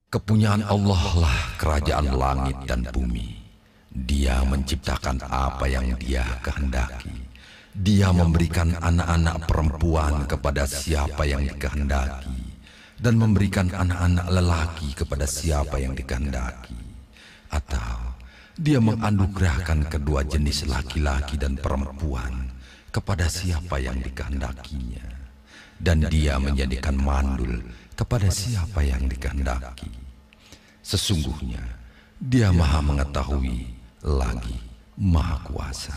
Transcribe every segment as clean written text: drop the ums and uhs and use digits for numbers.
Kepunyaan Allah lah kerajaan langit dan bumi. Dia menciptakan apa yang Dia kehendaki. Dia memberikan anak-anak perempuan kepada siapa yang dikehendaki, dan memberikan anak-anak lelaki kepada siapa yang dikehendaki. Atau Dia menganugerahkan kedua jenis laki-laki dan perempuan kepada siapa yang dikehendakinya. Dan Dia menjadikan mandul kepada siapa yang dikehendaki. Sesungguhnya Dia Maha Mengetahui lagi Maha Kuasa.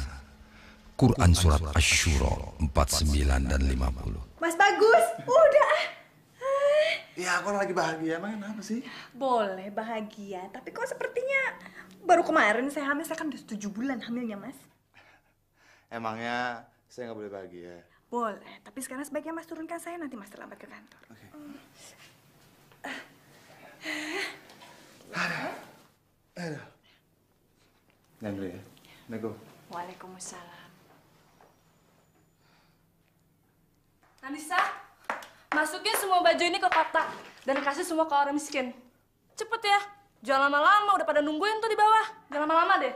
Quran Surat Asy-Syura 49 dan 50. Mas Bagus, udah. Ya, aku lagi bahagia. Emang kenapa sih? Boleh bahagia, tapi kok sepertinya baru kemarin saya hamil. Saya kan udah 7 bulan hamilnya, Mas. Emangnya saya nggak boleh bahagia? Boleh, tapi sekarang sebaiknya Mas turunkan saya, nanti Mas terlambat ke kantor. Oke. Aduh. Jangan dulu ya. Assalamualaikum. Waalaikumsalam. Anissa, masukin semua baju ini ke kotak dan kasih semua ke orang miskin. Cepet ya, jangan lama-lama, udah pada nungguin tuh di bawah. Jangan lama-lama deh.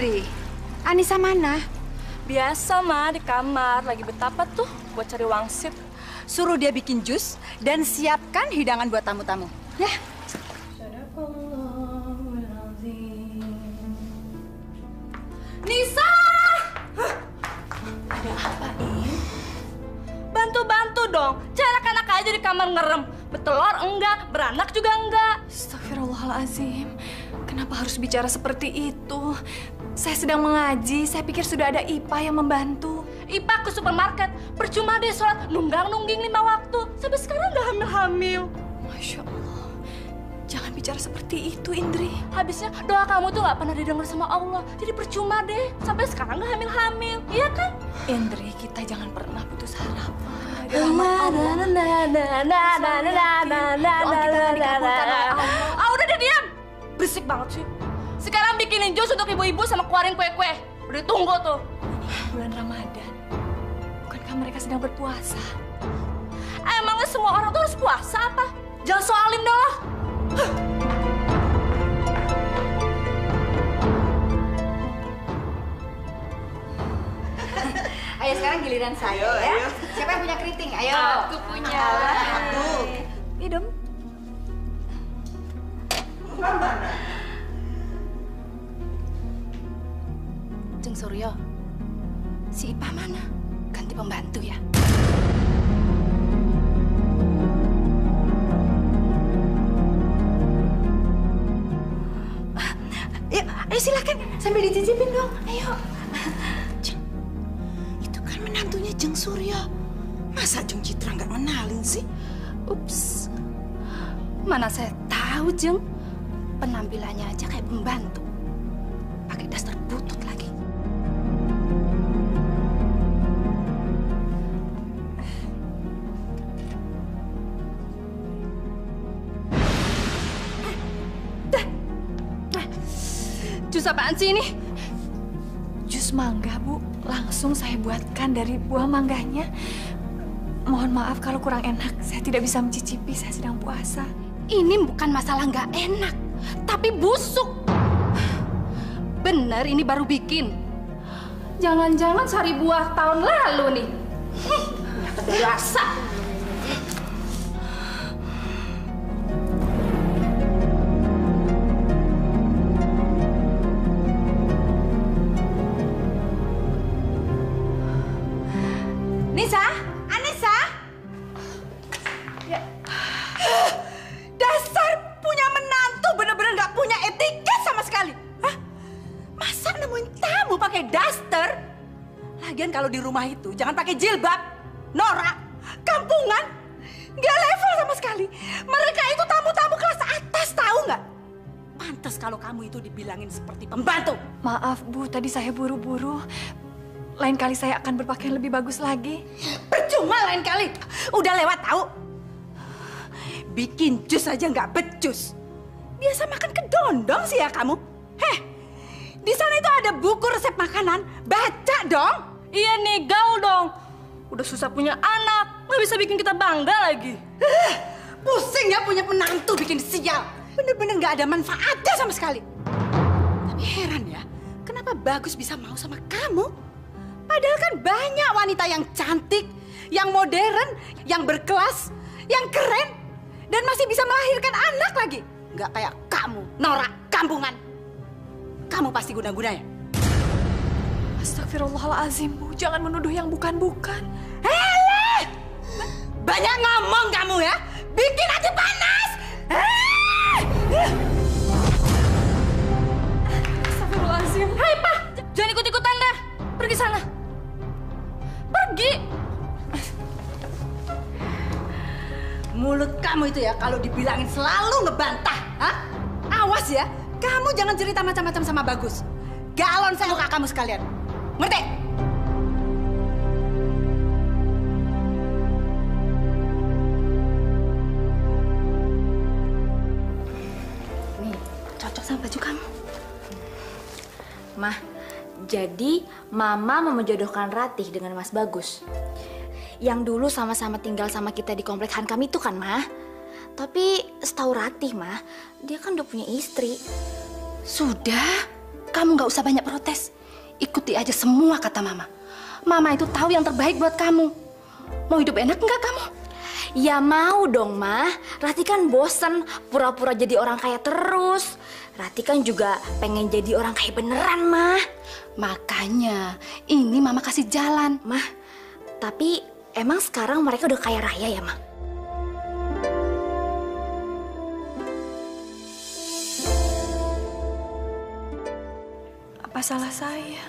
Indri, Anissa mana? Biasa, Ma, di kamar. Lagi betapa tuh buat cari wangsit. Suruh dia bikin jus dan siapkan hidangan buat tamu-tamu. Ya. Nisa! Ada apa, In? Bantu-bantu dong. Cari anak aja di kamar ngerem. Betelor enggak, beranak juga enggak. Astagfirullahaladzim. Kenapa harus bicara seperti itu? Saya sedang mengaji, saya pikir sudah ada Ipa yang membantu. Ipa ke supermarket, percuma deh sholat nunggang-nungging 5 waktu. Sampai sekarang nggak hamil-hamil. Masya Allah. Jangan bicara seperti itu, Indri. Habisnya doa kamu tuh nggak pernah didengar sama Allah. Jadi percuma deh. Sampai sekarang nggak hamil-hamil. Iya kan? Indri, kita jangan pernah putus harapan. Ah, udah deh, diam. Berisik banget sih. Sekarang bikinin jus untuk ibu-ibu sama keluarin kue-kue. Udah tunggu tuh. Bulan Ramadan. Bukankah mereka sedang berpuasa? Emangnya semua orang tuh harus puasa apa? Jangan soalin dah lah. Ayo sekarang giliran saya ya. Siapa yang punya keriting? Ayo. Aku punya. Aku. Minum. Jeng Suryo, si Ipa mana? Ganti pembantu ya. Ayo silakan sambil dicicipin dong. Ayo. Itu kan menantunya Jeng Suryo. Masa Jeng Citra nggak kenalin sih? Ups. Mana saya tahu, Jeng. Penampilannya aja kayak pembantu. Pakai daster butut lagi. Jus apaan sih ini? Jus mangga, Bu. Langsung saya buatkan dari buah mangganya. Mohon maaf kalau kurang enak. Saya tidak bisa mencicipi, saya sedang puasa. Ini bukan masalah nggak enak, tapi busuk. Bener, ini baru bikin. Jangan-jangan sari buah tahun lalu nih. Ternyata biasa. Nisa, Anissa. Dasar punya menantu bener-bener nggak punya etika sama sekali. Hah? Masa nemuin tamu pakai daster? Lagian kalau di rumah itu jangan pakai jilbab, norak, kampungan, nggak level sama sekali. Mereka itu tamu-tamu kelas atas, tahu nggak? Pantas kalau kamu itu dibilangin seperti pembantu. Maaf, Bu. Tadi saya buru-buru. Lain kali saya akan berpakaian lebih bagus lagi. Percuma lain kali. Udah lewat tahu. Bikin jus aja nggak becus. Biasa makan kedondong sih ya kamu. Heh, di sana itu ada buku resep makanan. Baca dong. Iya nih, gaul dong. Udah susah punya anak, nggak bisa bikin kita bangga lagi. Pusing ya punya menantu bikin sial. Bener-bener nggak ada manfaatnya sama sekali. Tapi heran ya, kenapa Bagus bisa mau sama kamu? Padahal kan banyak wanita yang cantik, yang modern, yang berkelas, yang keren, dan masih bisa melahirkan anak lagi. Nggak kayak kamu, norak, kampungan. Kamu pasti guna-guna ya? Astagfirullahaladzim, Bu. Jangan menuduh yang bukan-bukan. Hele! Banyak ngomong kamu ya? Bikin hati panas! Astagfirullahaladzim. Hai, Pak! Jangan ikut-ikutan deh. Pergi sana. Pergi! Mulut kamu itu ya kalau dibilangin selalu ngebantah. Hah? Awas ya, kamu jangan cerita macam-macam sama Bagus. Galon saya muka kamu sekalian. Ngerti? Nih, cocok sama baju kamu. Mah, jadi Mama mau menjodohkan Ratih dengan Mas Bagus. Yang dulu sama-sama tinggal sama kita di komplek Hankam itu kan, Mah? Tapi setahu Ratih, Mah, dia kan udah punya istri. Sudah? kamu nggak usah banyak protes. Ikuti aja semua kata Mama. Mama itu tahu yang terbaik buat kamu. Mau hidup enak nggak kamu? Ya mau dong, Ma. Rati kan bosen pura-pura jadi orang kaya terus. Rati kan juga pengen jadi orang kaya beneran, Ma. Makanya, ini Mama kasih jalan. Ma, tapi emang sekarang mereka udah kaya raya ya, Ma? Apa salah saya?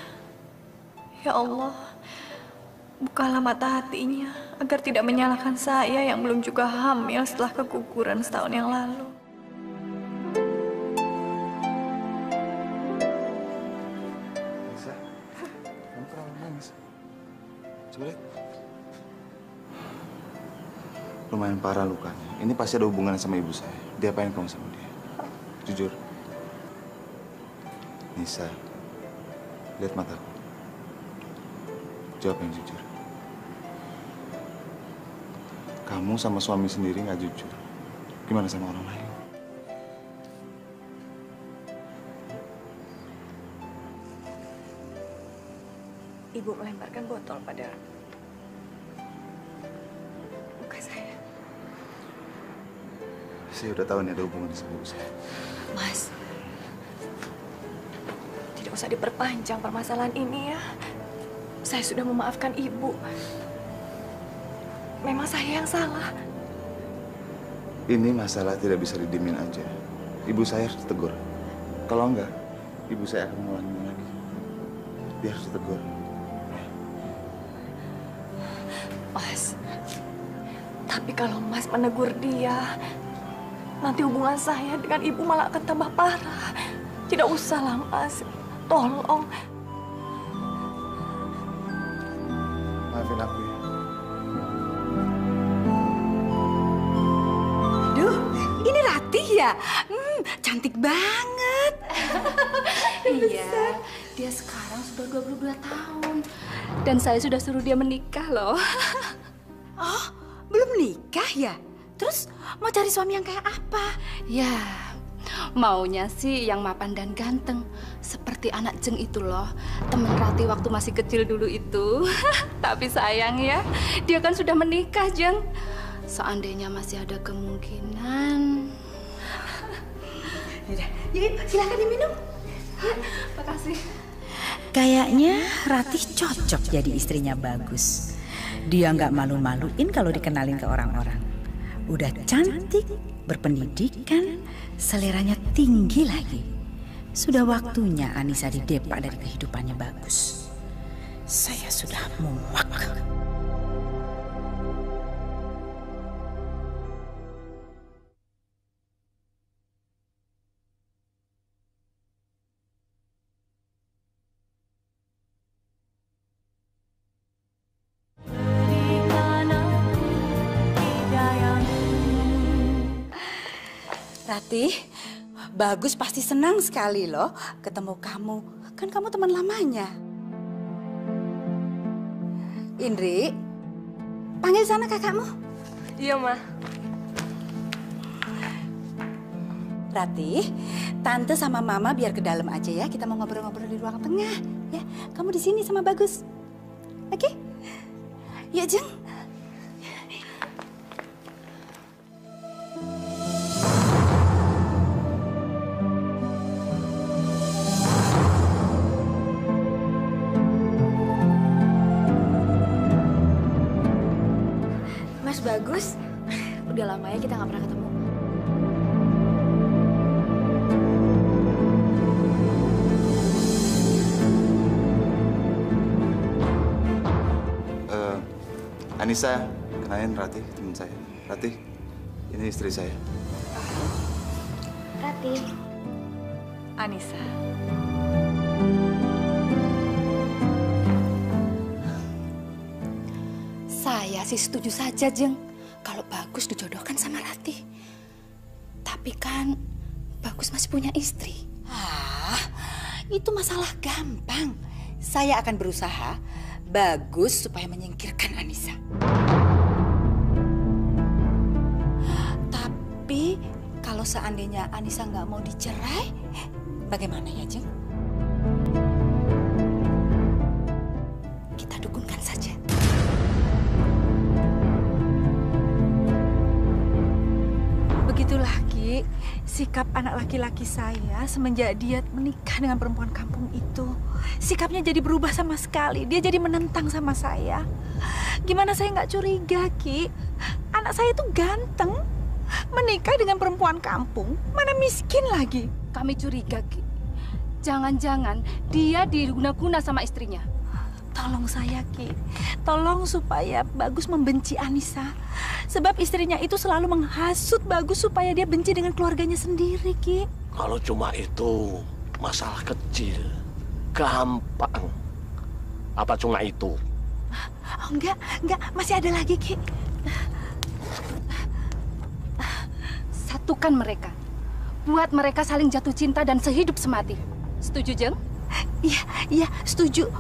Ya Allah, bukalah mata hatinya agar tidak menyalahkan saya yang belum juga hamil setelah keguguran setahun yang lalu. Nisa, kamu kenapa nangis? Coba lihat. Lumayan parah lukanya. Ini pasti ada hubungan sama ibu saya. Dia apain kamu sama dia? Jujur. Nisa, lihat mataku. Jawab yang jujur. Kamu sama suami sendiri nggak jujur. Gimana sama orang lain? Ibu melemparkan botol pada muka saya. Saya udah tahu nih ada hubungan sama ibu saya. Mas, tidak usah diperpanjang permasalahan ini ya. Saya sudah memaafkan ibu. Memang saya yang salah. Ini masalah tidak bisa didiemin aja. Ibu saya harus ditegur. Kalau enggak, ibu saya akan mengulangi lagi. Dia harus ditegur. Mas, tapi kalau Mas menegur dia, nanti hubungan saya dengan ibu malah akan tambah parah. Tidak usahlah, Mas. Tolong. Maafin aku ya. Duh, ini Ratih ya? Cantik banget. Iya, dia sekarang sudah 22 tahun. Dan saya sudah suruh dia menikah loh. Oh, belum nikah ya? Terus mau cari suami yang kayak apa? Ya, maunya sih yang mapan dan ganteng. Seperti anak Jeng itu loh. Temen Rati waktu masih kecil dulu itu. Tapi sayang ya, dia kan sudah menikah, Jeng. Seandainya masih ada kemungkinan. Yaudah, yuk silakan diminum. Makasih. Kayaknya Ratih cocok jadi istrinya Bagus. Dia nggak malu-maluin kalau dikenalin ke orang-orang. Udah cantik, berpendidikan, seleranya tinggi lagi. Sudah waktunya Anissa didepak dari kehidupannya Bagus. Saya sudah muak. Ratih, Bagus pasti senang sekali loh ketemu kamu. Kan kamu teman lamanya. Indri, panggil sana kakakmu. Iya, Ma. Ratih, Tante sama Mama biar ke dalam aja ya. Kita mau ngobrol-ngobrol di ruang tengah. Ya, kamu di sini sama Bagus. Oke? Yuk, Jeng. Mas Bagus, udah lama ya kita nggak pernah ketemu. Anissa, kenalin Ratih, teman saya. Ratih, ini istri saya. Rati. Anissa. Saya sih setuju saja, Jeng. Kalau Bagus dijodohkan sama Ratih. Tapi kan Bagus masih punya istri. Itu masalah gampang. Saya akan berusaha Bagus supaya menyingkirkan Anissa. Tapi kalau seandainya Anissa nggak mau dicerai, bagaimana ya, Jeng? sikap anak laki-laki saya semenjak dia menikah dengan perempuan kampung itu, sikapnya jadi berubah sama sekali. Dia jadi menentang sama saya. Gimana saya nggak curiga, Ki? Anak saya itu ganteng, menikah dengan perempuan kampung, mana miskin lagi. Kami curiga, Ki. Jangan-jangan dia diguna-guna sama istrinya. Tolong saya, Ki. Tolong supaya Bagus membenci Anissa. Sebab istrinya itu selalu menghasut Bagus supaya dia benci dengan keluarganya sendiri, Ki. Kalau cuma itu masalah kecil, gampang. Apa cuma itu? Oh, enggak. Masih ada lagi, Ki. Satukan mereka. Buat mereka saling jatuh cinta dan sehidup semati. Setuju, Jeng? Iya, setuju.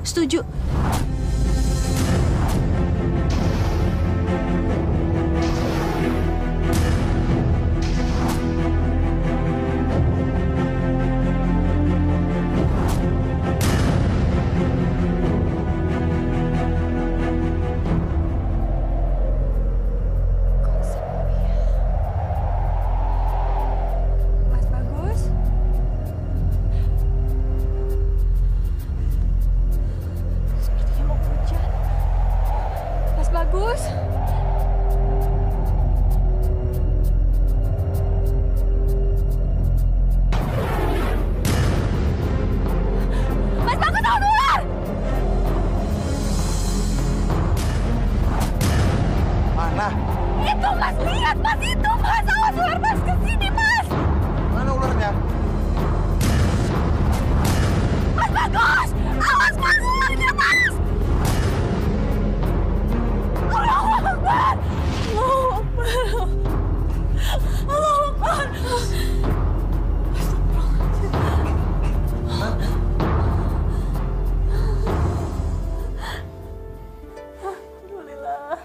Mas Bagus? Sepertinya mau hujan. Mas Bagus? Mas Bagus, tahu ular! Mana? Itu Mas, lihat Mas, itu Mas! Awas ular Mas, ke sini Mas! Mana ularnya? Mas Bagus! Awas Mas, ularnya Mas! Allahu Akbar! Allahu Akbar! Allahu Akbar! Alhamdulillah.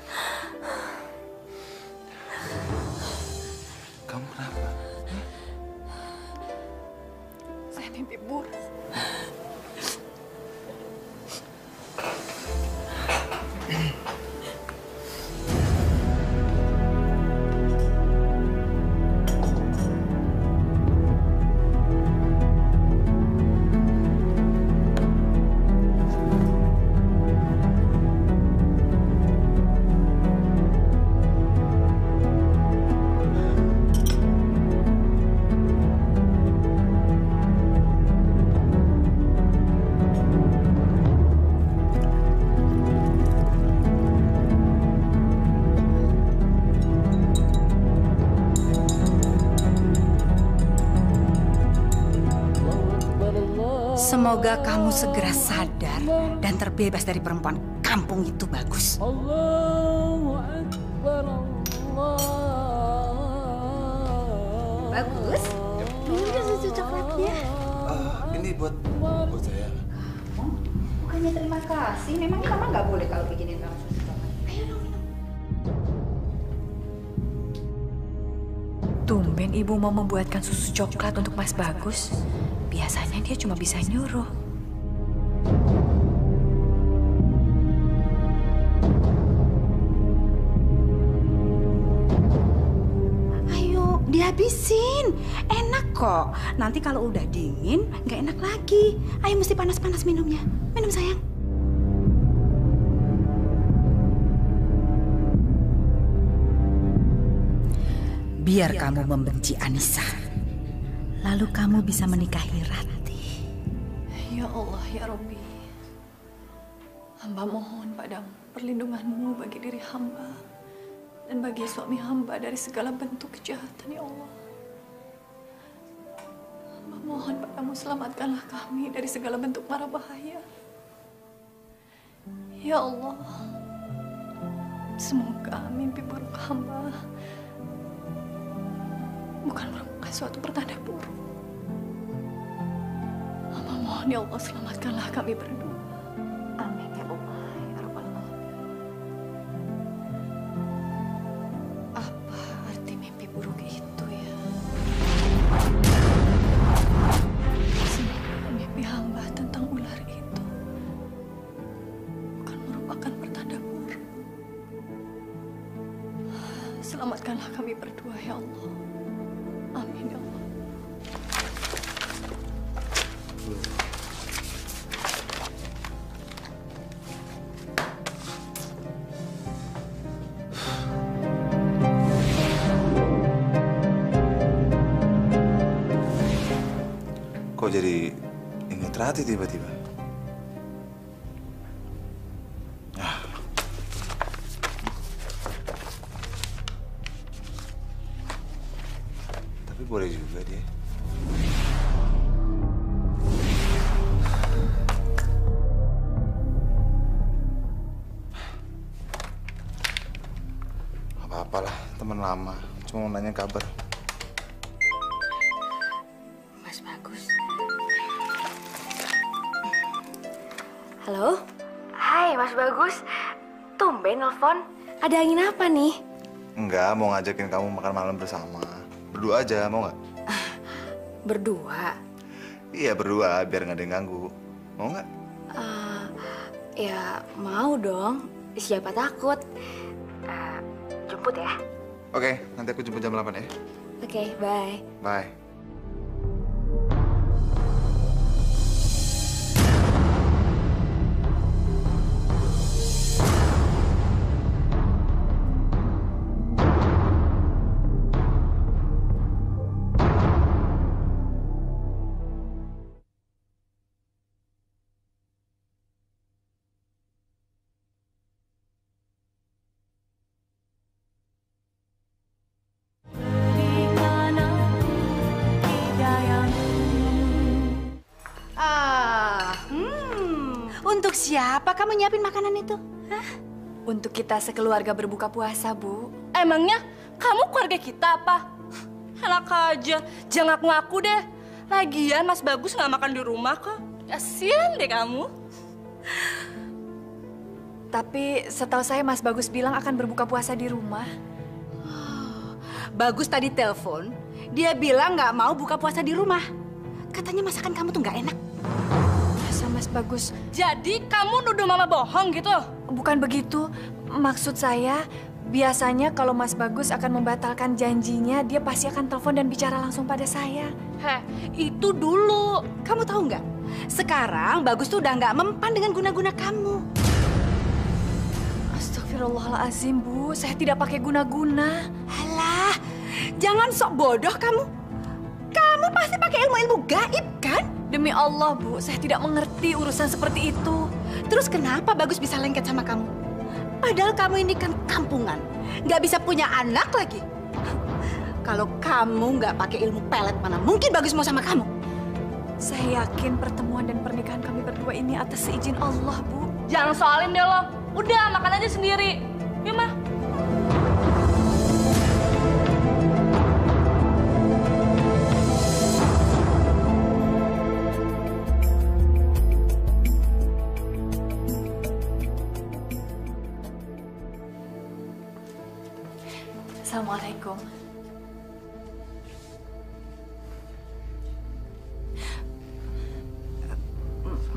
Kamu kenapa? Saya mimpi buruk. Semoga kamu segera sadar dan terbebas dari perempuan kampung itu, Bagus. Bagus, minum susu coklatnya. Ini buat saya. Bukannya terima kasih, memangnya mama nggak boleh kalau bikinin kamu susu coklat. Ayo dong minum. Tumben ibu mau membuatkan susu coklat untuk Mas Bagus. Biasanya dia cuma bisa nyuruh. Ayo, dihabisin. Enak kok. Nanti kalau udah dingin, nggak enak lagi. Ayo, mesti panas-panas minumnya. Minum, sayang. Biar kamu membenci Anissa. Lalu kamu bisa menikahi Ratih. Ya Allah, ya Rabbi. Hamba mohon padamu perlindunganmu bagi diri hamba dan bagi suami hamba dari segala bentuk kejahatan, ya Allah. Hamba mohon padamu selamatkanlah kami dari segala bentuk mara bahaya. Ya Allah, semoga mimpi buruk hamba bukan merupakan suatu pertanda buruk. Hamba mohon ya Allah, selamatkanlah kami berdua. Amin ya Allah, ya Rabbal Alamin. Apa arti mimpi buruk itu ya? Semoga mimpi hamba tentang ular itu bukan merupakan pertanda buruk. Selamatkanlah kami berdua ya Allah. Amin ya Allah. Kok jadi inget Rati tiba-tiba? Tapi boleh juga dia. Apa-apalah, teman lama. Cuma mau nanya kabar. Mas Bagus. Halo? Hai, Mas Bagus. Tumben nelfon. Ada angin apa nih? Enggak, mau ngajakin kamu makan malam bersama. Berdua aja, mau nggak? Berdua? Iya, berdua, biar nggak ada yang ganggu. Mau nggak? Ya, mau dong. Siapa takut. Jemput ya? Oke, nanti aku jemput jam 8 ya. Oke, bye. Bye. Untuk siapa kamu nyiapin makanan itu? Hah? Untuk kita sekeluarga berbuka puasa, Bu. Emangnya kamu keluarga kita apa? Enak aja, jangan ngaku deh. Lagian Mas Bagus nggak makan di rumah kok. Kasian deh kamu. Tapi setahu saya Mas Bagus bilang akan berbuka puasa di rumah. Bagus tadi telepon, dia bilang nggak mau buka puasa di rumah. Katanya masakan kamu tuh nggak enak. Masa Mas Bagus? Jadi kamu nuduh Mama bohong gitu? Bukan begitu. Maksud saya, biasanya kalau Mas Bagus akan membatalkan janjinya, dia pasti akan telepon dan bicara langsung pada saya. Heh, itu dulu. Kamu tahu nggak? Sekarang Bagus tuh udah nggak mempan dengan guna-guna kamu. Astagfirullahaladzim, Bu. Saya tidak pakai guna-guna. Alah, jangan sok bodoh kamu. Kamu pasti pakai ilmu-ilmu gaib, kan? Demi Allah, Bu, saya tidak mengerti urusan seperti itu. Terus kenapa Bagus bisa lengket sama kamu? Padahal kamu ini kan kampungan, nggak bisa punya anak lagi. Kalau kamu nggak pakai ilmu pelet, mana mungkin Bagus mau sama kamu? Saya yakin pertemuan dan pernikahan kami berdua ini atas seizin Allah, Bu. Jangan soalin deh lo. Udah, makan aja sendiri. Yuk, Mah. Assalamualaikum.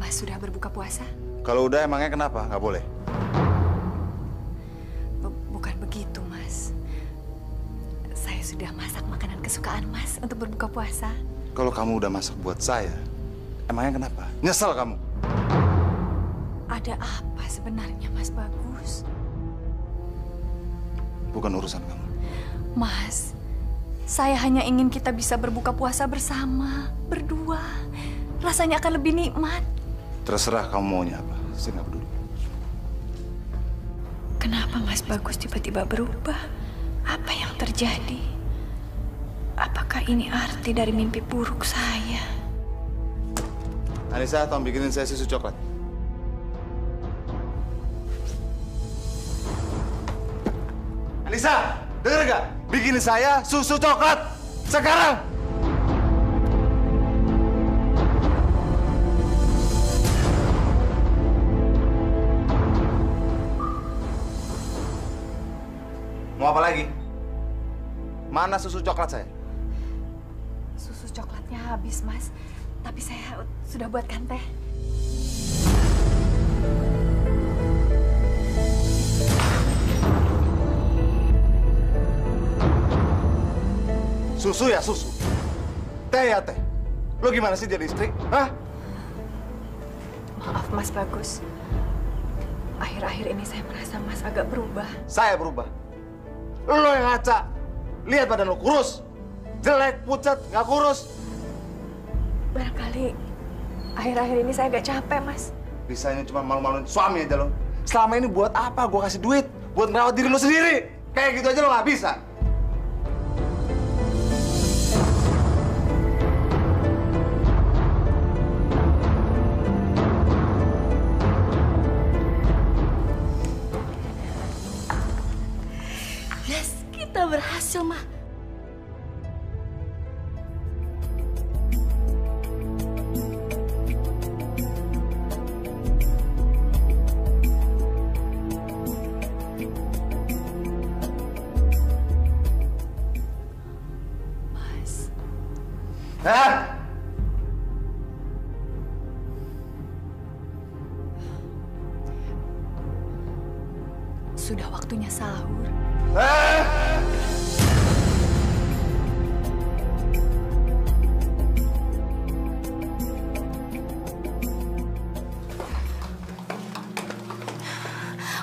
Mas sudah berbuka puasa? Kalau udah emangnya kenapa? Nggak boleh? Bukan begitu, Mas. Saya sudah masak makanan kesukaan Mas untuk berbuka puasa. Kalau kamu udah masak buat saya, emangnya kenapa? Nyesel kamu? Ada apa sebenarnya, Mas Bagus? Bukan urusan kamu. Mas, saya hanya ingin kita bisa berbuka puasa bersama, berdua. Rasanya akan lebih nikmat. Terserah kamu maunya apa, saya nggak peduli. Kenapa Mas Bagus tiba-tiba berubah? Apa yang terjadi? Apakah ini arti dari mimpi buruk saya? Anissa, tolong bikinin saya susu coklat. Anissa, denger gak? Bikinin saya susu coklat sekarang! Mau apa lagi? Mana susu coklat saya? Susu coklatnya habis, Mas. Tapi saya sudah buatkan teh. Susu ya susu. Teh ya teh. Lo gimana sih jadi istri? Hah? Maaf, Mas Bagus. Akhir-akhir ini saya merasa Mas agak berubah. Saya berubah. Lo yang ngaca. Lihat badan lo kurus. Jelek, pucat, nggak kurus. Barangkali akhir-akhir ini saya agak capek, Mas. Bisanya cuma malu-maluin suami aja lo. Selama ini buat apa gue kasih duit? Buat ngerawat diri lo sendiri. Kayak gitu aja lo nggak bisa. Yes, kita berhasil, Ma. Hah? Sudah waktunya sahur.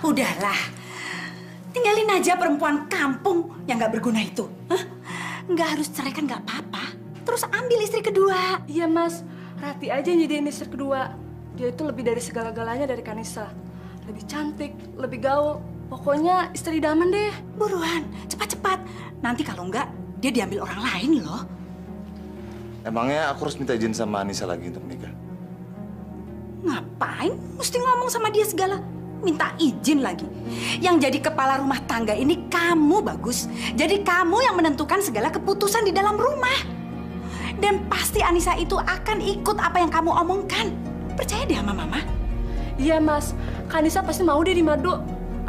Udahlah, tinggalin aja perempuan kampung yang nggak berguna itu. Hah? Nggak harus cerai kan nggak apa-apa. Terus ambil istri kedua. Iya, Mas. Rati aja yang jadiin istri kedua. Dia itu lebih dari segala-galanya dari Kanisa. Lebih cantik, lebih gaul. Pokoknya istri idaman deh. Buruan, cepat-cepat. Nanti kalau enggak, dia diambil orang lain loh. Emangnya aku harus minta izin sama Anissa lagi untuk menikah? Ngapain? Mesti ngomong sama dia segala. Minta izin lagi. Yang jadi kepala rumah tangga ini kamu, Bagus. Jadi kamu yang menentukan segala keputusan di dalam rumah. Dan pasti Anissa itu akan ikut apa yang kamu omongkan. Percaya deh sama Mama. Iya, Mas. Kanisa pasti mau deh di madu.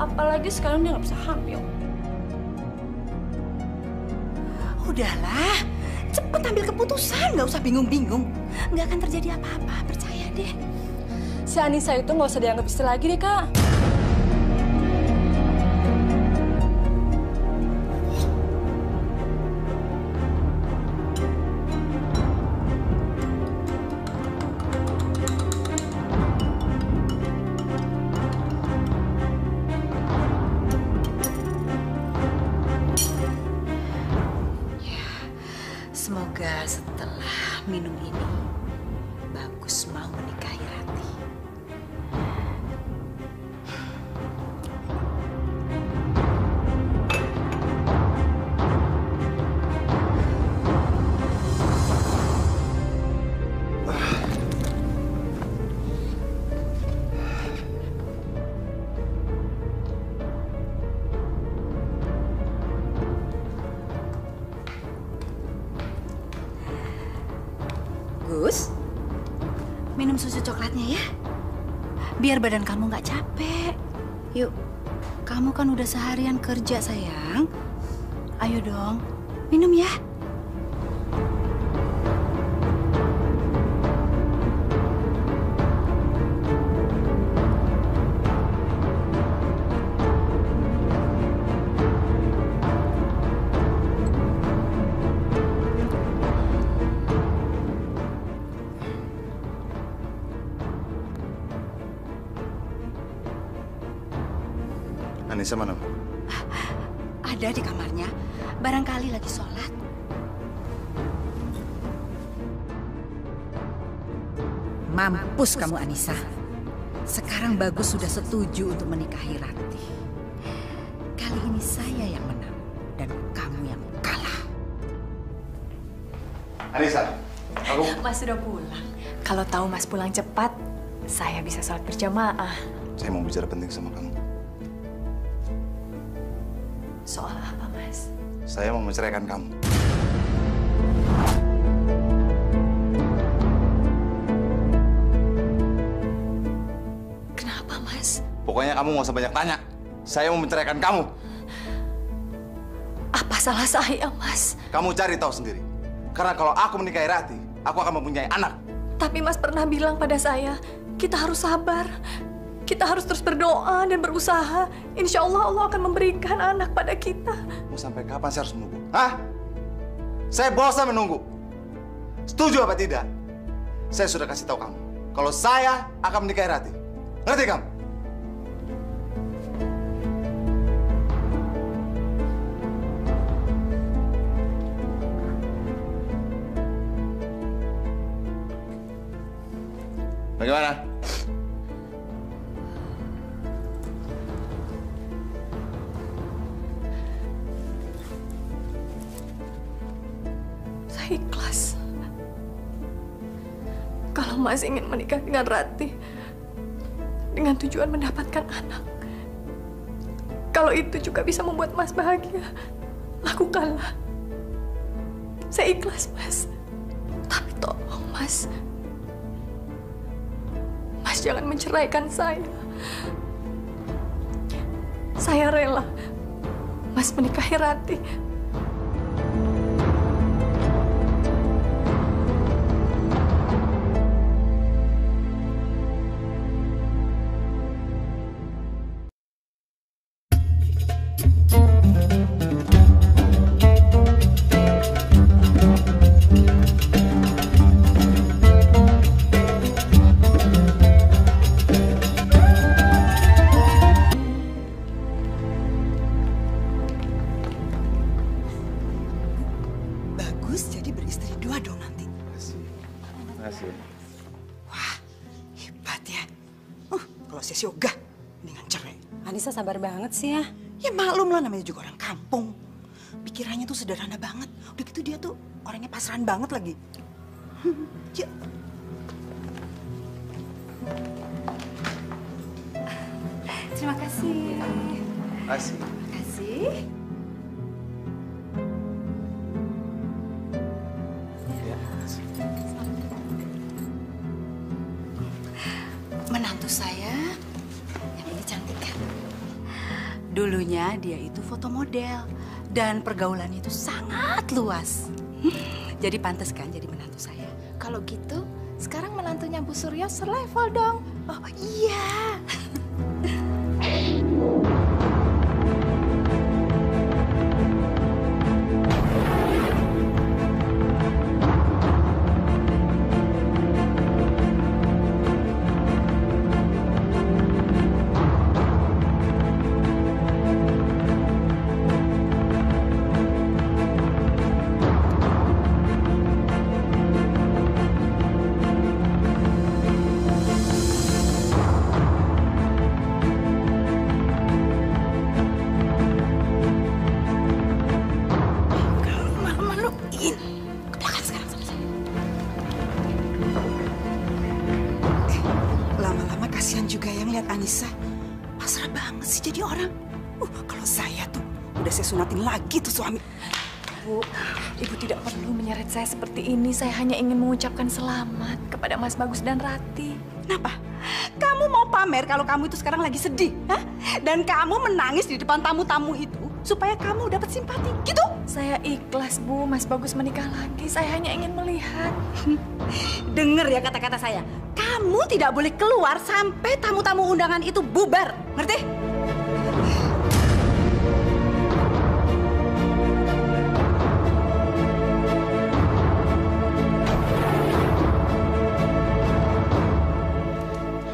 Apalagi sekarang dia nggak bisa hamil. Udahlah, cepet ambil keputusan. Nggak usah bingung-bingung. Nggak akan terjadi apa-apa, percaya deh. Si Anissa itu nggak usah dianggap istri lagi deh, Kak. Semoga setelah minum ini, Bagus mau menikahi Rati. Gus, minum susu coklatnya ya. Biar badan kamu nggak capek. Yuk, kamu kan udah seharian kerja sayang. Ayo dong, minum ya. Anissa mana? Ada di kamarnya. Barangkali lagi sholat. Mampus kamu, Anissa. Sekarang Bagus sudah setuju untuk menikahi Rati. Kali ini saya yang menang dan kamu yang kalah. Anissa, aku... Mas sudah pulang. Kalau tahu Mas pulang cepat, saya bisa sholat berjamaah. Saya mau bicara penting sama kamu. Soal apa, Mas? Saya mau menceraikan kamu. Kenapa, Mas? Pokoknya kamu nggak usah banyak tanya. Saya mau menceraikan kamu. Apa salah saya, Mas? Kamu cari tahu sendiri. Karena kalau aku menikahi Rati, aku akan mempunyai anak. Tapi Mas pernah bilang pada saya, kita harus sabar. Kita harus terus berdoa dan berusaha. Insya Allah Allah akan memberikan anak pada kita. Mau sampai kapan saya harus menunggu? Hah? Saya bosan menunggu. Setuju apa tidak? Saya sudah kasih tahu kamu. kalau saya akan menikahi Ratih. Ngerti kamu? Bagaimana? Saya ikhlas. Kalau Mas ingin menikah dengan Ratih dengan tujuan mendapatkan anak, kalau itu juga bisa membuat Mas bahagia, lakukanlah. Saya ikhlas, Mas. Tapi tolong, Mas. Mas jangan menceraikan saya. Saya rela Mas menikahi Ratih. Jadi beristri dua dong nanti. Makasih. Wah, hebat ya. Kalau saya sih ogah, mendingan cerai. Anissa sabar banget sih ya. Ya maklum lah, namanya juga orang kampung. Pikirannya tuh sederhana banget. Udah gitu dia tuh orangnya pasaran banget lagi. Yuk. Terima kasih. Makasih. Terima kasih. Menantu saya, yang ini cantik kan? Dulunya dia itu foto model dan pergaulannya itu sangat luas. Jadi pantas kan jadi menantu saya. Kalau gitu, sekarang menantunya Bu Surya selevel dong. Oh iya. Juga yang lihat Anissa, pasrah banget sih jadi orang. Kalau saya tuh udah saya sunatin lagi tuh suami. Bu, Ibu tidak perlu menyeret saya seperti ini. Saya hanya ingin mengucapkan selamat kepada Mas Bagus dan Ratih. Kenapa? Kamu mau pamer kalau kamu itu sekarang lagi sedih, hah? Dan kamu menangis di depan tamu-tamu itu supaya kamu dapat simpati, gitu? Saya ikhlas, Bu. Mas Bagus menikah lagi. Saya hanya ingin melihat. Dengar ya kata-kata saya. Kamu tidak boleh keluar sampai tamu-tamu undangan itu bubar. Ngerti?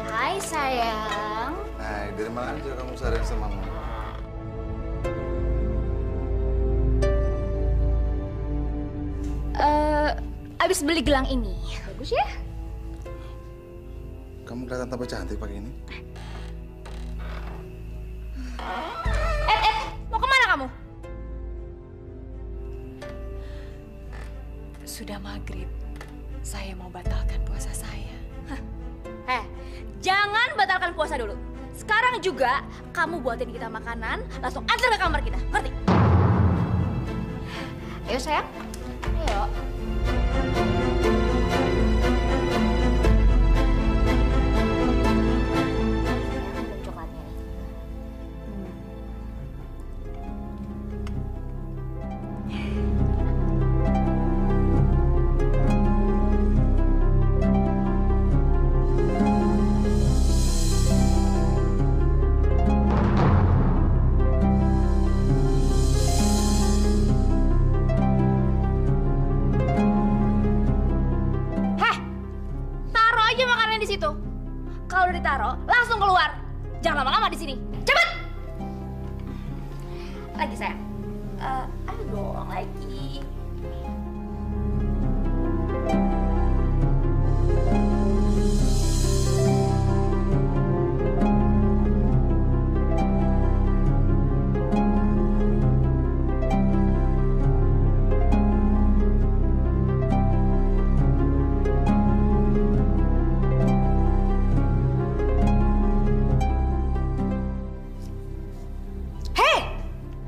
Hai sayang. Nah, dari mana aja kamu sadar sama mama? Abis beli gelang ini. Bagus ya? Kamu kelihatan tambah cantik pakai ini. Mau kemana kamu? Sudah maghrib. Saya mau batalkan puasa saya. Jangan batalkan puasa dulu. Sekarang juga kamu buatin kita makanan, langsung antar ke kamar kita. Ngerti? Ayo sayang. Ayo. Ayo dong lagi.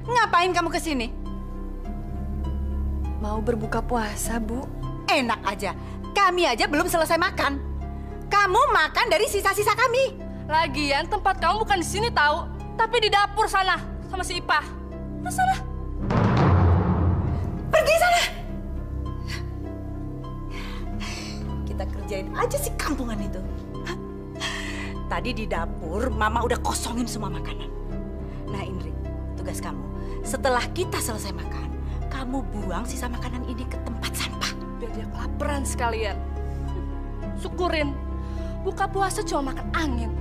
Ngapain kamu ke sini? Mau berbuka puasa, Bu. Enak aja. Kami aja belum selesai makan. Kamu makan dari sisa-sisa kami. Lagian tempat kamu bukan di sini tahu, tapi di dapur sana sama si Ipah. Nah, sana. Pergi sana. Kita kerjain aja si kampungan itu. Tadi di dapur, Mama udah kosongin semua makanan. Nah, Indri, tugas kamu. Setelah kita selesai makan, kamu buang sisa makanan ini ke tempat sampah. Biar dia kelaparan sekalian. Syukurin, buka puasa cuma makan angin.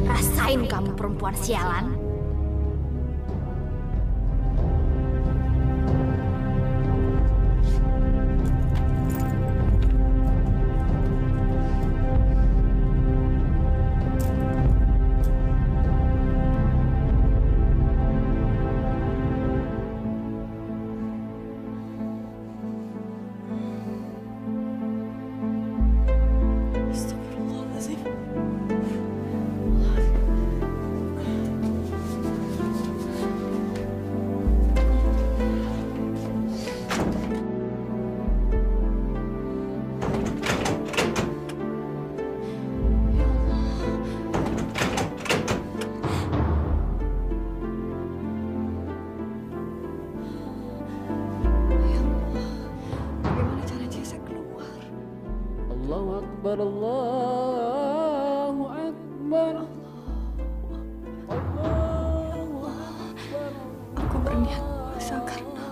Rasain kamu perempuan sialan. Allahu Akbar, Allahu Akbar. Aku berniat puasa karena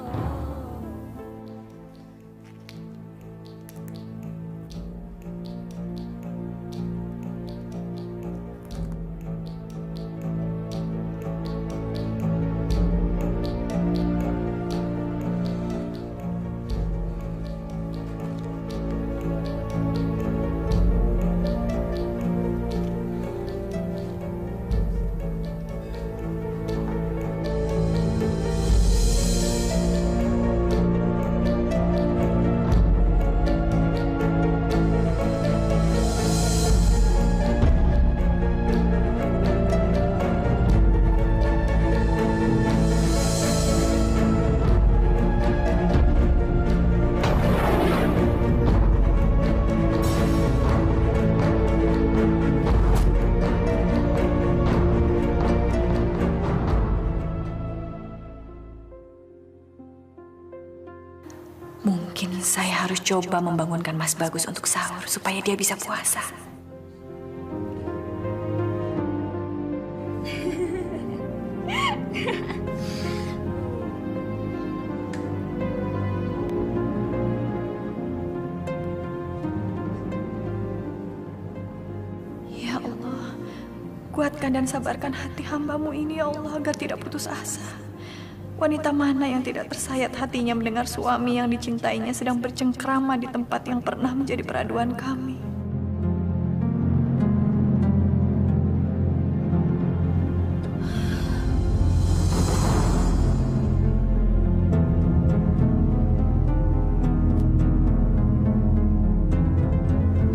Mungkin saya harus coba membangunkan Mas Bagus untuk sahur supaya dia bisa puasa. Ya Allah, kuatkan dan sabarkan hati hamba-Mu ini ya Allah agar tidak putus asa. Wanita mana yang tidak tersayat hatinya mendengar suami yang dicintainya sedang bercengkrama di tempat yang pernah menjadi peraduan kami.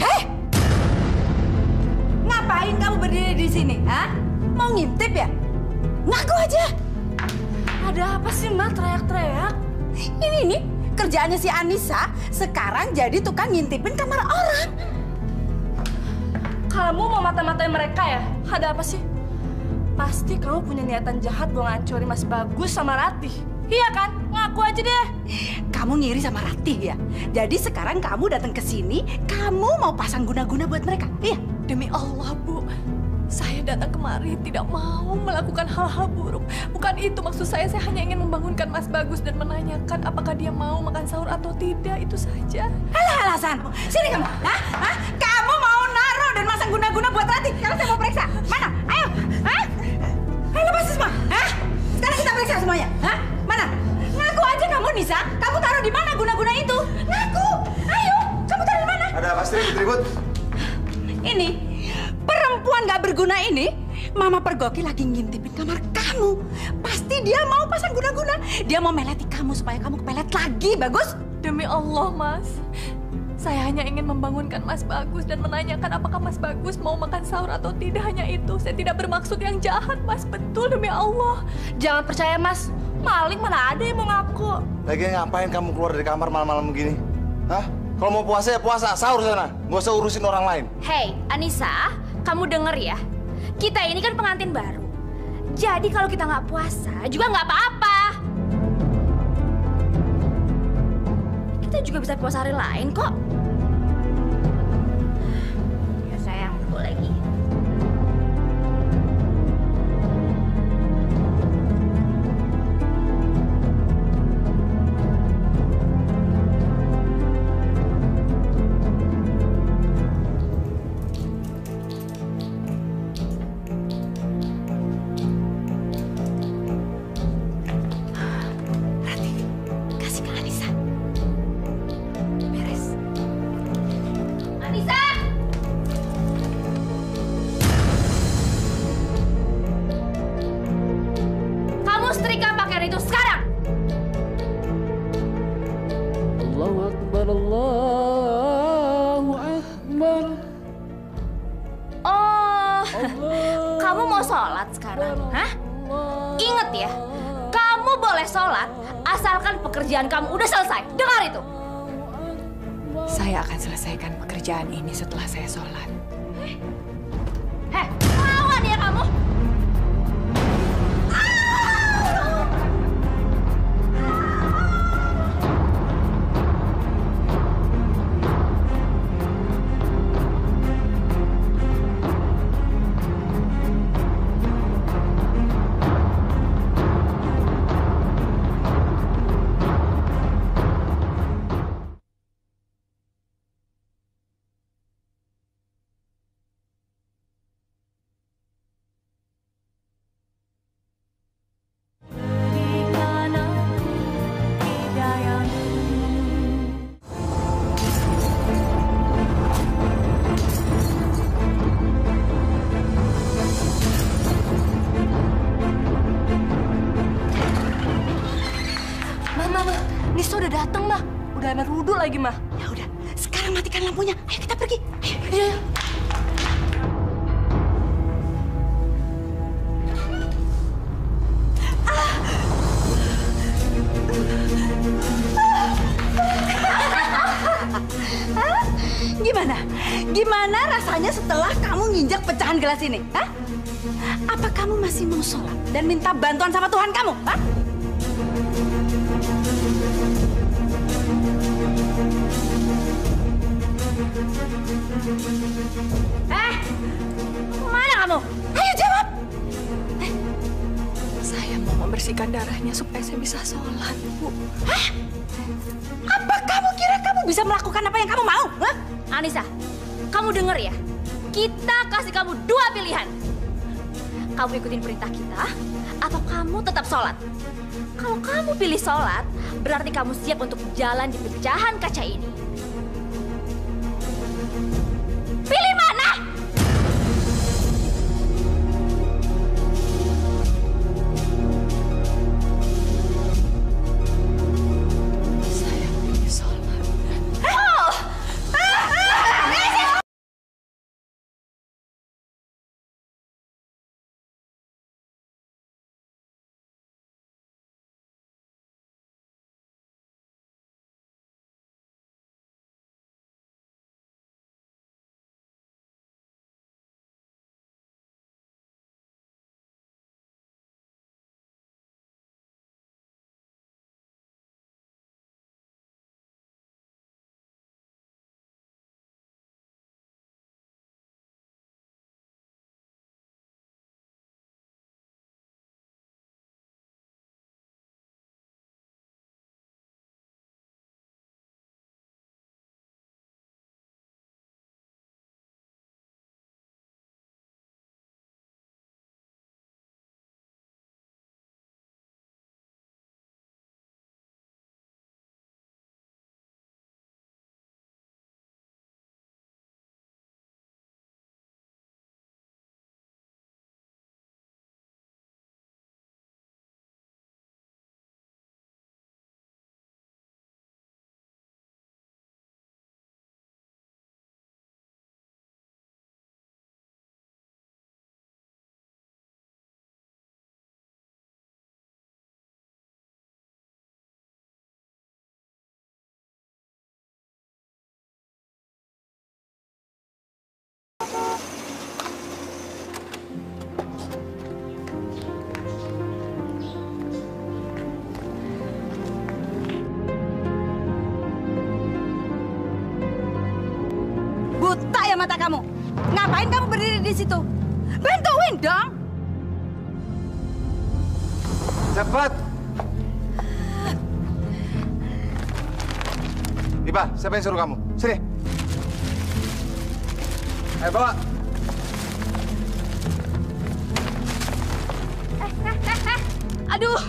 Hei! Ngapain kamu berdiri di sini, ha? Mau ngintip ya? Ngaku aja! Ada apa sih, Ma, teriak-teriak? Ini nih, kerjaannya si Anissa sekarang jadi tukang ngintipin kamar orang. Kamu mau mata-matain mereka ya? Ada apa sih? Pasti kamu punya niatan jahat mau ngancurin Mas Bagus sama Ratih. Iya kan? Ngaku aja deh. Kamu ngiri sama Ratih ya? Jadi sekarang kamu datang ke sini, kamu mau pasang guna-guna buat mereka, iya? Demi Allah, Bu. Saya datang kemari tidak mau melakukan hal-hal buruk. Bukan itu maksud saya hanya ingin membangunkan Mas Bagus dan menanyakan apakah dia mau makan sahur atau tidak, itu saja. Alah alasanmu. Sini kamu. Hah? Hah? Kamu mau naruh dan masang guna-guna buat Ratih? Sekarang saya mau periksa. Mana? Ayo. Hah? Ayo lepas semua. Hah? Sekarang kita periksa semuanya. Hah? Mana? Ngaku aja kamu, Nisa. Kamu taruh di mana guna-guna itu? Ngaku. Ayo. Kamu taruh di mana? Ada apa sih ribut-ribut? Ini perempuan gak berguna ini, Mama Pergoki lagi ngintipin kamar kamu. Pasti dia mau pasang guna-guna. Dia mau meleti kamu supaya kamu kepelet lagi, Bagus. Demi Allah, Mas. Saya hanya ingin membangunkan Mas Bagus dan menanyakan apakah Mas Bagus mau makan sahur atau tidak. Hanya itu. Saya tidak bermaksud yang jahat, Mas. Betul, demi Allah. Jangan percaya, Mas. Maling mana ada yang mau ngaku. Lagi ngapain kamu keluar dari kamar malam-malam begini? Hah? Kalau mau puasa ya puasa, sahur sana. Nggak usah urusin orang lain. Hei, Anissa, kamu denger ya. Kita ini kan pengantin baru. Jadi kalau kita nggak puasa juga nggak apa-apa. Kita juga bisa puasa hari lain kok. Ya sayang, betul lagi. Pekerjaan kamu udah selesai. Dengar itu. Saya akan selesaikan pekerjaan ini setelah saya sholat. Heh, lawan ya kamu. Lagi, Mah. Ya udah, sekarang matikan lampunya. Ayo kita pergi. Ayo. Iya. Gimana? Gimana rasanya setelah kamu nginjak pecahan gelas ini? Hah? Apa kamu masih mau sholat dan minta bantuan sama Tuhan kamu? Hah? membersihkan darahnya supaya saya bisa sholat, Bu. Hah? Apa kamu kira kamu bisa melakukan apa yang kamu mau? Hah? Anissa, kamu denger ya? Kita kasih kamu 2 pilihan. Kamu ikutin perintah kita, atau kamu tetap sholat. Kalau kamu pilih sholat, berarti kamu siap untuk jalan di pecahan kaca ini. Pilih mana? Saya pilih sholat. Buta ya mata kamu. Ngapain kamu berdiri di situ? Bantuin dong. Cepat! Iba, siapa yang suruh kamu? Sini. Ayo bawa. Aduh,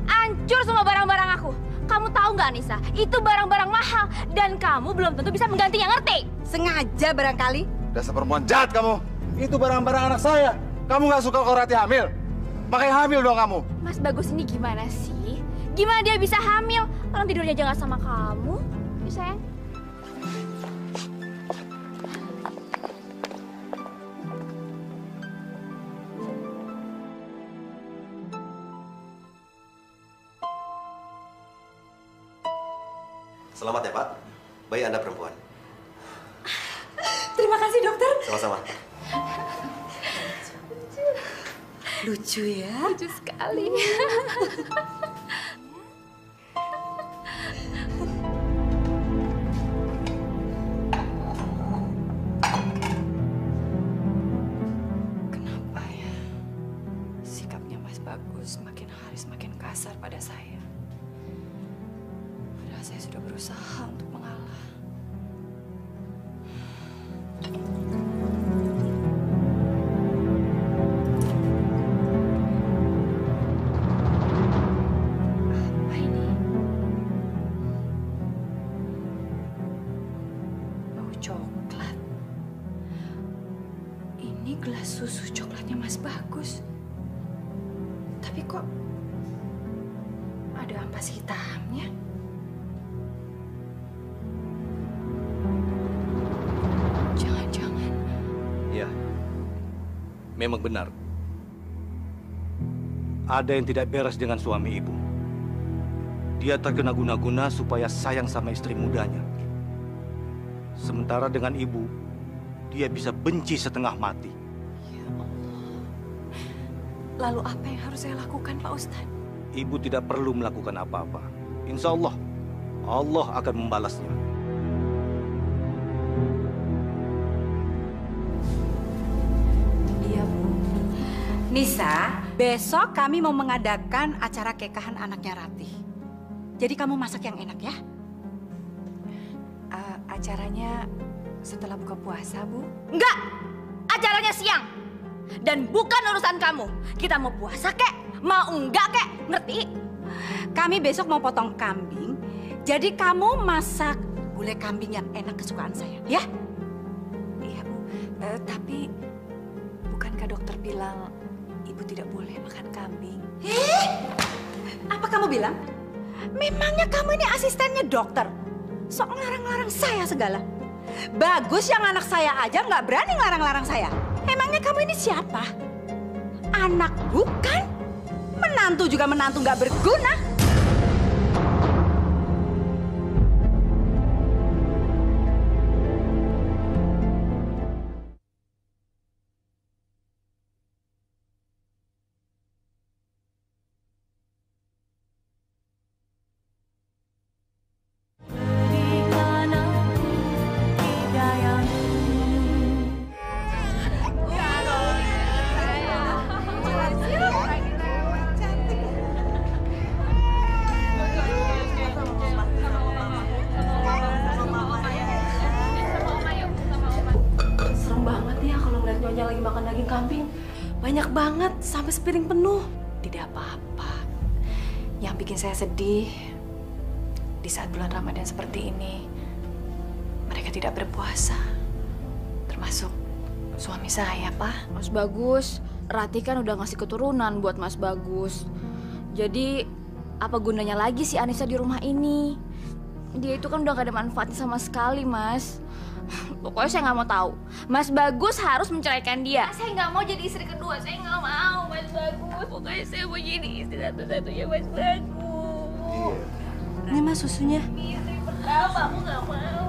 hancur semua barang-barang aku. Kamu tahu nggak, Anissa? Itu barang-barang mahal dan kamu belum tentu bisa menggantinya, ngerti? Sengaja barangkali. Dasar perempuan jahat kamu. Itu barang-barang anak saya. Kamu nggak suka kalau Rati hamil? Makanya hamil dong kamu. Mas Bagus ini gimana sih? Gimana dia bisa hamil? Orang tidurnya aja nggak sama kamu. Ya, sayang. Selamat ya, Pak. Bayi Anda perempuan. Terima kasih dokter. Sama-sama. Lucu ya. Lucu sekali. Kenapa ya? Sikapnya Mas Bagus makin hari semakin kasar pada saya. Padahal saya sudah berusaha untuk mengalah. Apa ini? Bau coklat. Ini gelas susu coklatnya Mas Bagus. Tapi kok ada ampas hitamnya? Jangan-jangan. Ya, memang benar. Ada yang tidak beres dengan suami ibu. Dia terkena guna-guna supaya sayang sama istri mudanya. Sementara dengan ibu, dia bisa benci setengah mati. Ya Allah. Lalu apa yang harus saya lakukan, Pak Ustadz? Ibu tidak perlu melakukan apa-apa. Insya Allah, Allah akan membalasnya. Iya, Bu. Nisa, besok kami mau mengadakan acara kekahan anaknya Ratih. Jadi kamu masak yang enak ya? Acaranya setelah buka puasa, Bu? Enggak! Acaranya siang. Dan bukan urusan kamu. Kita mau puasa kek, mau enggak kek, ngerti? Kami besok mau potong kambing. Jadi kamu masak gulai kambing yang enak kesukaan saya, ya? Iya, Bu. Tapi bukankah dokter bilang Ibu tidak boleh makan kambing? Apa kamu bilang? Memangnya kamu ini asistennya dokter? Sok ngelarang-larang saya segala. Bagus yang anak saya aja nggak berani ngelarang-larang saya. Emangnya kamu ini siapa? Anak bukan? Menantu juga menantu nggak berguna. lagi makan daging kambing. Banyak banget, sampai sepiring penuh. Tidak apa-apa. Yang bikin saya sedih, di saat bulan Ramadan seperti ini, mereka tidak berpuasa. Termasuk suami saya, Pak. Mas Bagus, Ratih kan udah ngasih keturunan buat Mas Bagus. Jadi, apa gunanya lagi si Anissa di rumah ini? Dia itu kan udah gak ada manfaatnya sama sekali, Mas. Pokoknya saya nggak mau tahu. Mas Bagus harus menceraikan dia. Saya nggak mau jadi istri kedua. Saya nggak mau, Mas Bagus. Pokoknya saya mau jadi istri satu-satunya Mas Bagus. Ini Mas susunya. Istri pertama, aku nggak mau.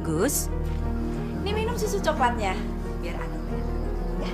Gus, ini minum susu coklatnya. Biar Anu ya.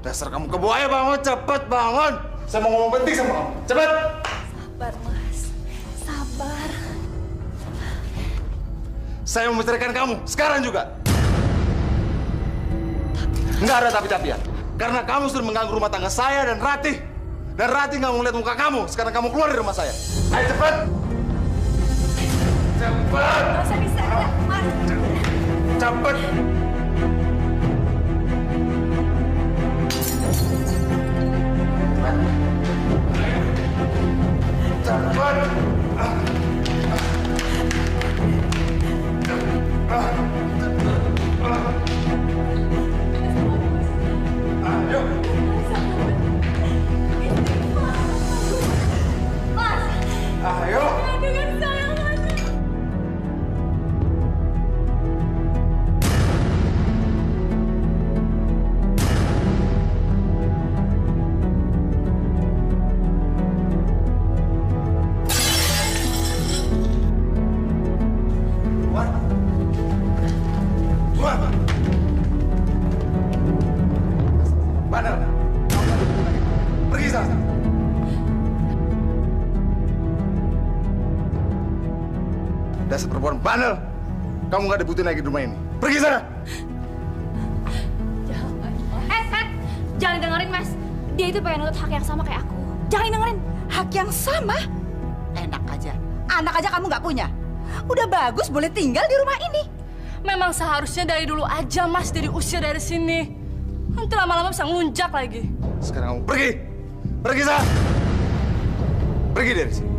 Dasar kamu kebuaya, bangun, cepet bangun. Saya mau ngomong penting sama kamu, cepet. Sabar, Mas. Sabar. Saya mau menceraikan kamu, sekarang juga. Nggak ada tapi-tapian. Karena kamu sudah mengganggu rumah tangga saya dan Ratih. Dan Ratih nggak mau lihat muka kamu, sekarang kamu keluar dari rumah saya. Ayo cepet. Cepet. Masa bisa ya, Mas? Cepet. Cepat. Ayo. Ayo. Dasar perempuan bandel. Kamu nggak dibutuhin lagi di rumah ini. Pergi sana. Jangan dengerin, Mas. Dia itu pengen nuntut hak yang sama kayak aku. Jangan dengerin. Hak yang sama? Enak aja. Anak aja kamu nggak punya. Udah bagus boleh tinggal di rumah ini. Memang seharusnya dari dulu aja, Mas, dari usia dari sini. Nanti lama-lama bisa ngelunjak lagi. Sekarang kamu pergi. Pergi sana. Pergi dari sini.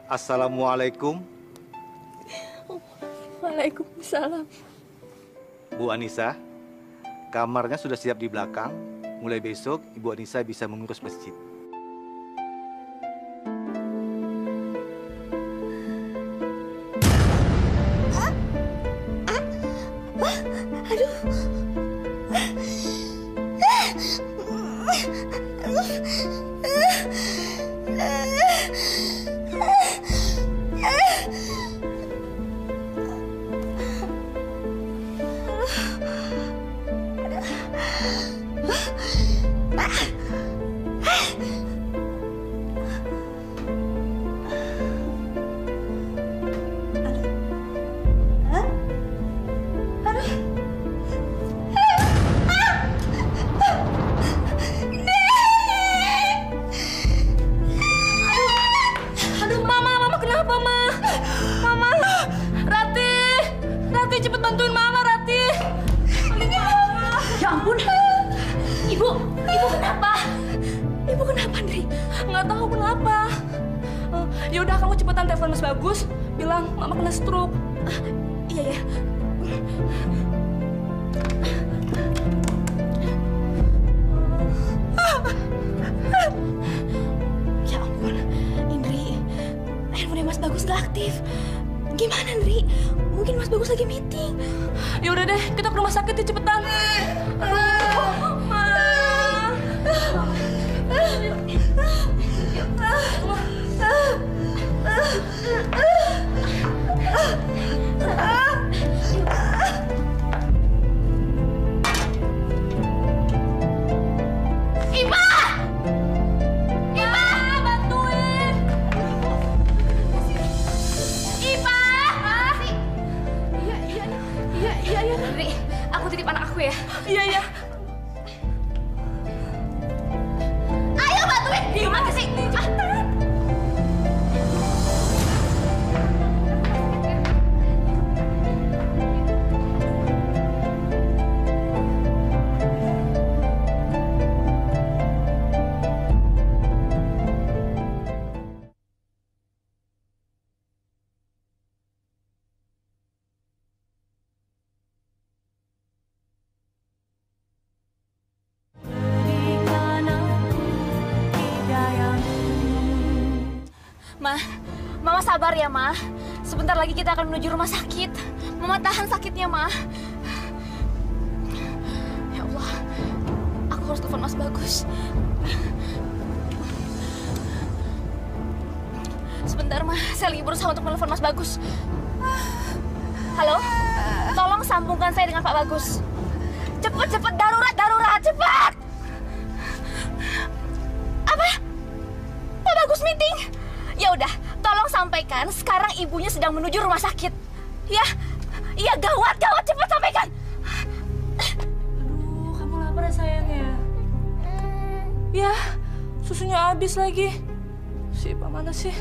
Assalamualaikum. Waalaikumsalam. Bu Anissa, kamarnya sudah siap di belakang. Mulai besok, Ibu Anissa bisa mengurus masjid. Yaudah, kamu cepetan telepon Mas Bagus, bilang Mama kena stroke. Iya ya. Ya ampun, Indri, handphone Mas Bagus gak aktif. Gimana, Indri? Mungkin Mas Bagus lagi meeting. Ya udah deh, kita ke rumah sakit ya, cepetan. Aduh, Ma. Ipa! Ipa, bantuin! Ipa! Iya. Indri, aku titip anak aku ya. Iya. Ayo bantuin! Gimana sih? Cepetan! Ma, Mama sabar ya, Ma. Sebentar lagi kita akan menuju rumah sakit. Mama tahan sakitnya, Ma. Ya Allah, aku harus telepon Mas Bagus. Sebentar, Ma. Saya lagi berusaha untuk menelepon Mas Bagus. Halo? Tolong sambungkan saya dengan Pak Bagus. Cepet, darurat, cepat! Apa? Pak Bagus meeting? Ya udah, tolong sampaikan sekarang ibunya sedang menuju rumah sakit. Ya, iya gawat, cepat sampaikan. Aduh, kamu lapar ya sayang ya? Ya, susunya habis lagi. Si Pak mana sih?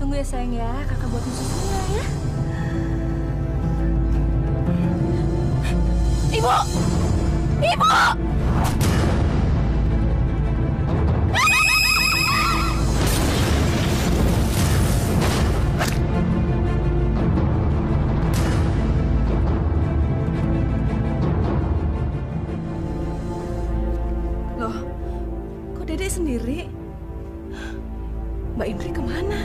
Tunggu ya sayang ya, kakak buatin susunya ya. Ibu! Loh, kok Dedek sendiri? Mbak Indri kemana?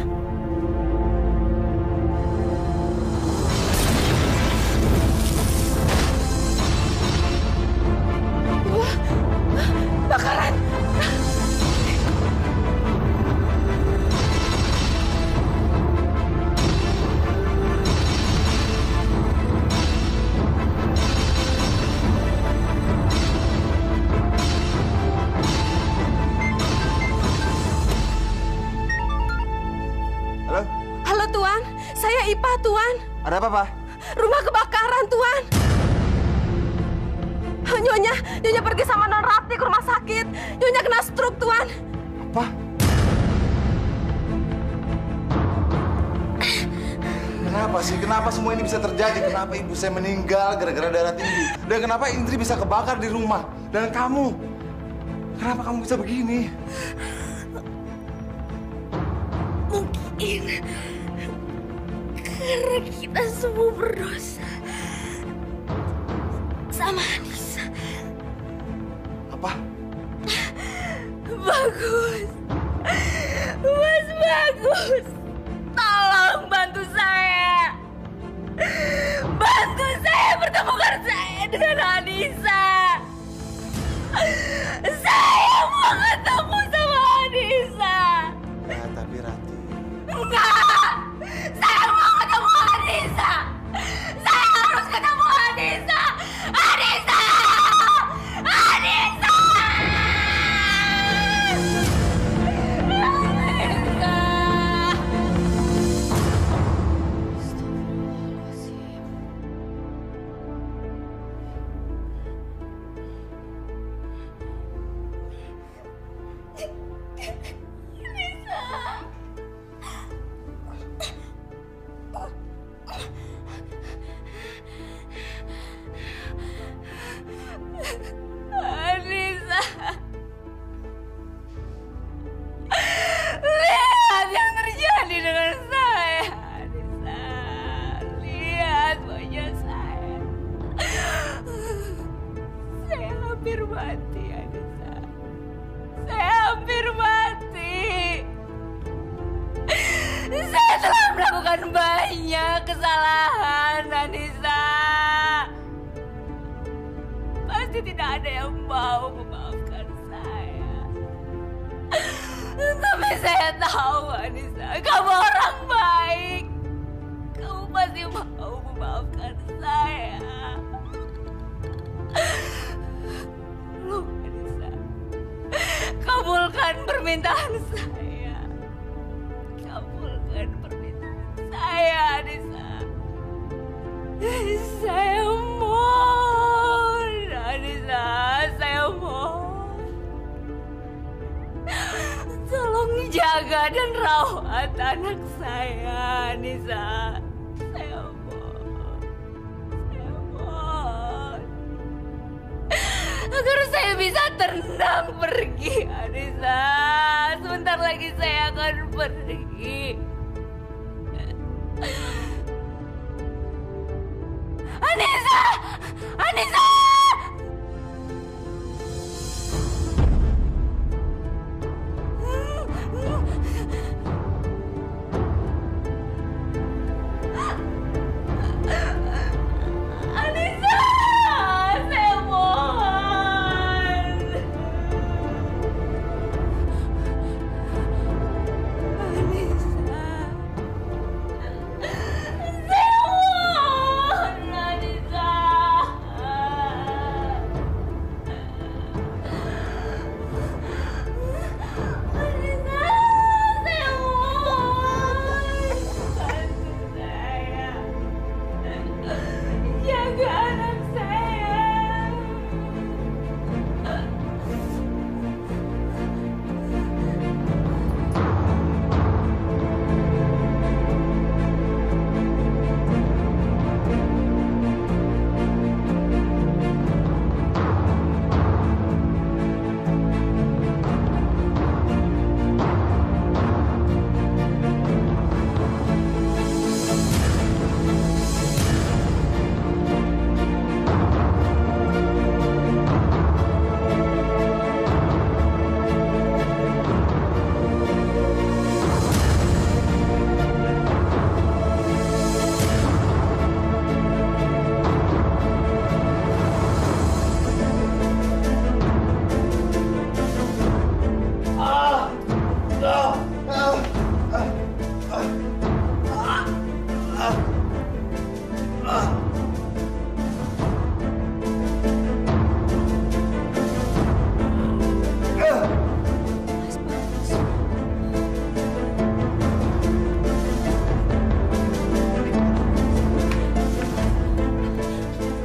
Wah, bakaran! Halo Tuan, saya Ipa Tuan. Ada apa, Pak? Rumah kebakaran Tuan. Nyonya pergi sama Non Rati ke rumah sakit. Nyonya kena stroke Tuan. Apa? Kenapa sih? Kenapa semua ini bisa terjadi? Kenapa ibu saya meninggal gara-gara darah tinggi? Dan kenapa Indri bisa kebakar di rumah? Dan kamu? Kenapa kamu bisa begini? maafin. Karena kita semua berdosa sama Anissa. Apa? Bagus. Mas Bagus. Tolong bantu saya. Bantu saya pertemukan saya dengan Anissa. Saya mau ketemu sama Anissa. Ya, tapi Rati. Enggak. Saya mau ketemu Anissa. Saya harus ketemu Anissa. Anissa. Anissa. Anissa. Lihat yang terjadi dengan saya, Anissa. Lihat wajah saya. Saya hampir mati, Anissa. Saya hampir mati. Saya telah melakukan banyak kesalahan, Anissa. Pasti tidak ada yang mau memaafkan saya. Tapi saya tahu, Anissa, kamu orang baik. Kamu pasti mau memaafkan saya. Loh, Anissa, kabulkan permintaan saya. Kabulkan permintaan saya, Anissa. Saya mohon, Anissa, saya mohon. Tolong jaga dan rawat anak saya, Anissa. Saya mohon. Saya mohon. Agar saya bisa tenang pergi, Anissa. Sebentar lagi saya akan pergi. Anissa! Anissa! Anissa! Saya mohon. Anissa. Saya mohon, Anissa. Anissa, saya mohon. Bantu saya. Jaga anak saya.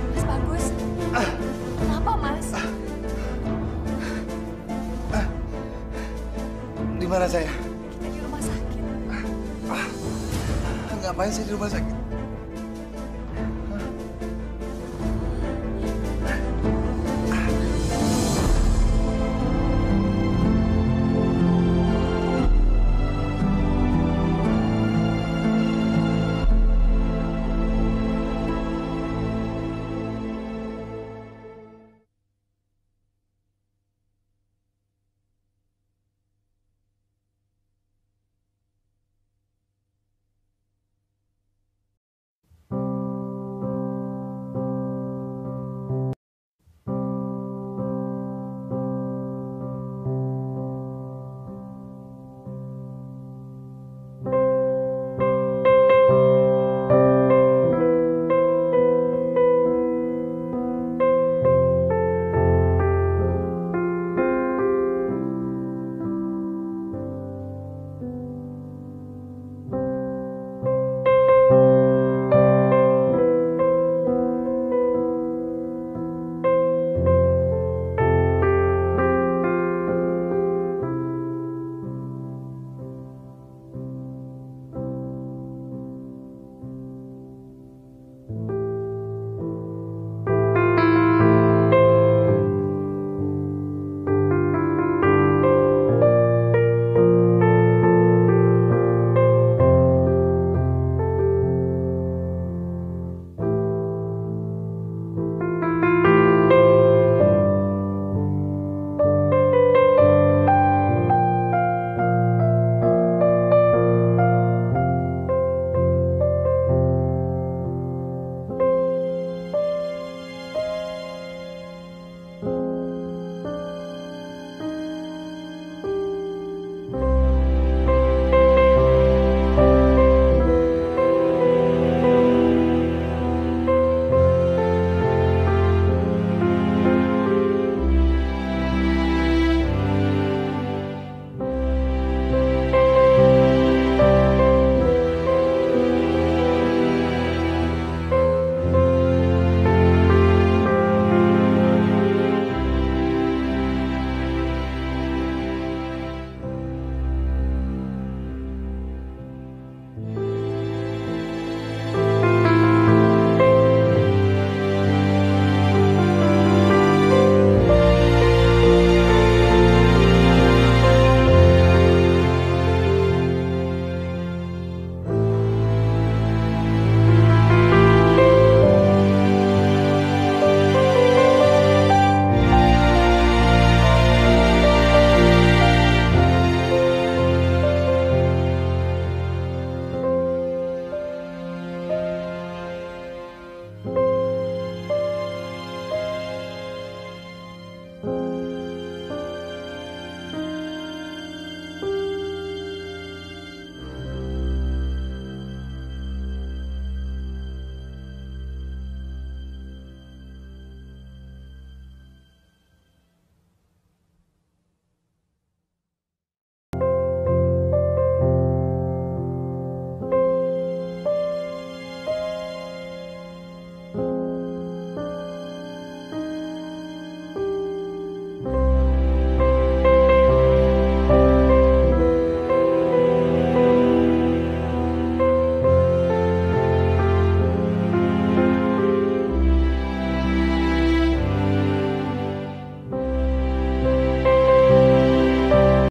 Mas Bagus, kenapa Mas? Di mana saya? Kita di rumah sakit. Ngapain sih di rumah sakit?